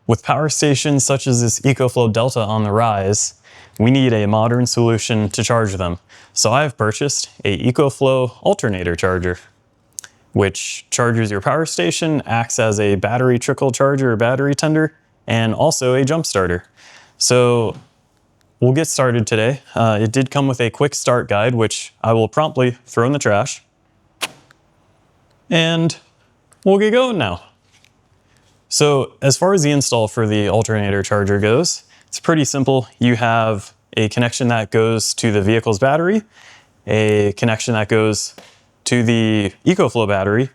With power stations such as this EcoFlow Delta on the rise, we need a modern solution to charge them. So I have purchased a EcoFlow alternator charger, which charges your power station, acts as a battery trickle charger or battery tender, and also a jump starter. So we'll get started today. It did come with a quick start guide, which I will promptly throw in the trash. And we'll get going now. So as far as the install for the alternator charger goes, it's pretty simple. You have a connection that goes to the vehicle's battery, a connection that goes to the EcoFlow battery,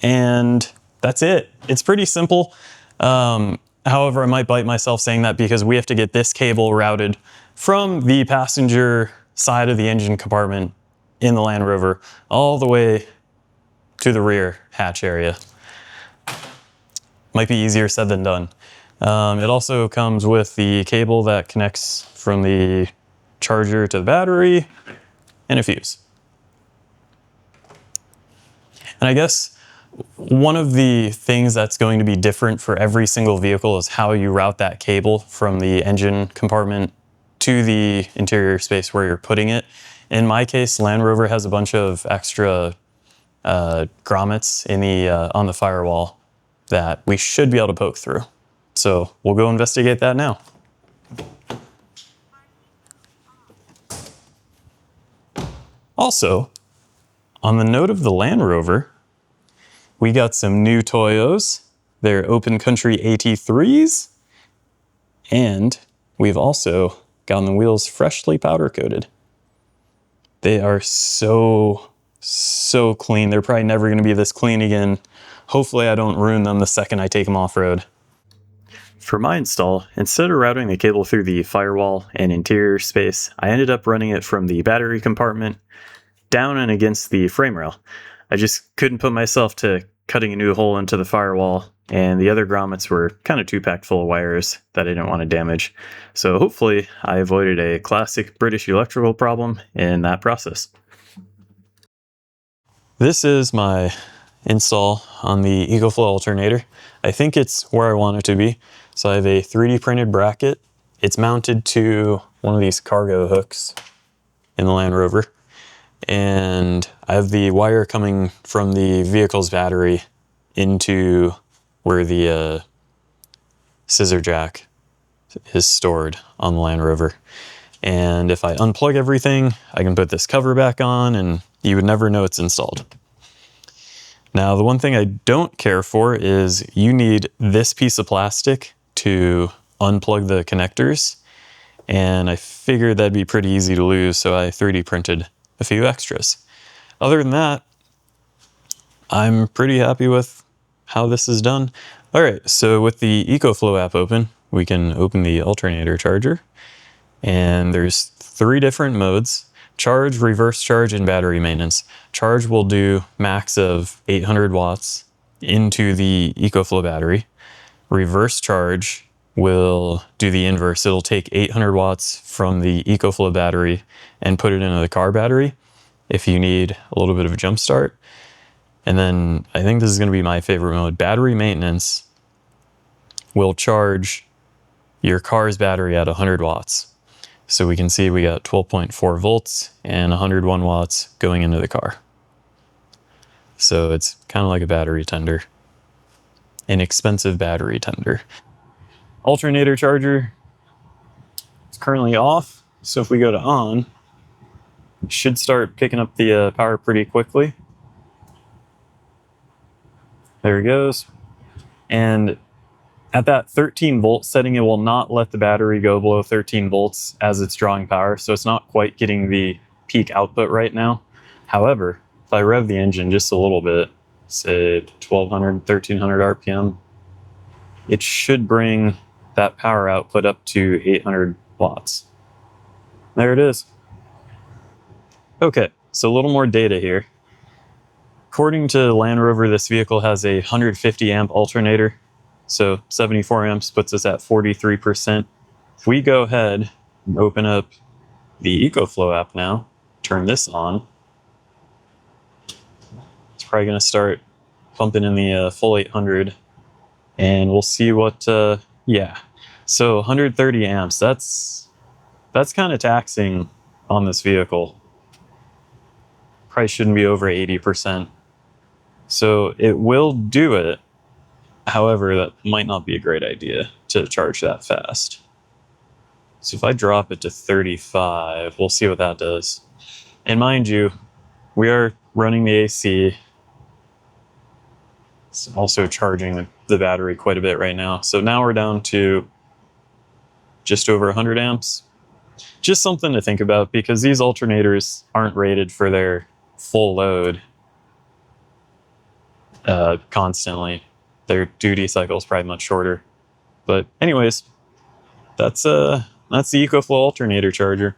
and that's it. It's pretty simple. However, I might bite myself saying that because we have to get this cable routed from the passenger side of the engine compartment in the Land Rover all the way to the rear hatch area. Might be easier said than done. It also comes with the cable that connects from the charger to the battery and a fuse. And I guess one of the things that's going to be different for every single vehicle is how you route that cable from the engine compartment to the interior space where you're putting it. In my case, Land Rover has a bunch of extra grommets in the on the firewall that we should be able to poke through. So we'll go investigate that now. Also, on the note of the Land Rover, we got some new Toyos. They're open country AT3s. And we've also gotten the wheels freshly powder coated. They are so clean. They're probably never gonna be this clean again. Hopefully I don't ruin them the second I take them off-road. For my install, instead of routing the cable through the firewall and interior space, I ended up running it from the battery compartment down and against the frame rail. I just couldn't put myself to cutting a new hole into the firewall, and the other grommets were kind of too packed full of wires that I didn't want to damage. So hopefully I avoided a classic British electrical problem in that process. This is my install on the EcoFlow alternator. I think it's where I want it to be. So I have a 3D printed bracket. It's mounted to one of these cargo hooks in the Land Rover. And I have the wire coming from the vehicle's battery into where the scissor jack is stored on the Land Rover. And if I unplug everything, I can put this cover back on and you would never know it's installed. Now, the one thing I don't care for is you need this piece of plastic to unplug the connectors. And I figured that'd be pretty easy to lose, so I 3D printed a few extras. Other than that, I'm pretty happy with how this is done. All right, so with the EcoFlow app open, we can open the alternator charger. And there's 3 different modes: charge, reverse charge, and battery maintenance. Charge will do max of 800 watts into the EcoFlow battery. Reverse charge will do the inverse. It'll take 800 watts from the EcoFlow battery and put it into the car battery if you need a little bit of a jump start. And then I think this is going to be my favorite mode. Battery maintenance will charge your car's battery at 100 watts. So we can see we got 12.4 volts and 101 watts going into the car. So it's kind of like a battery tender, an expensive battery tender. Alternator charger is currently off. So if we go to on, it should start picking up the power pretty quickly. There it goes. And at that 13 volt setting, it will not let the battery go below 13 volts as it's drawing power. So it's not quite getting the peak output right now. However, if I rev the engine just a little bit, say 1200, 1300 RPM, it should bring that power output up to 800 watts. There it is. Okay, so a little more data here. According to Land Rover, this vehicle has a 150 amp alternator. So 74 amps puts us at 43%. If we go ahead and open up the EcoFlow app now, turn this on, it's probably going to start pumping in the full 800, and we'll see what Yeah. So 130 amps, that's kind of taxing on this vehicle. Probably shouldn't be over 80%. So it will do it. However, that might not be a great idea to charge that fast. So if I drop it to 35, we'll see what that does. And mind you, we are running the AC. It's also charging the battery quite a bit right now. So now we're down to just over 100 amps. Just something to think about, because these alternators aren't rated for their full load constantly. Their duty cycle is probably much shorter. But anyways, that's the EcoFlow alternator charger.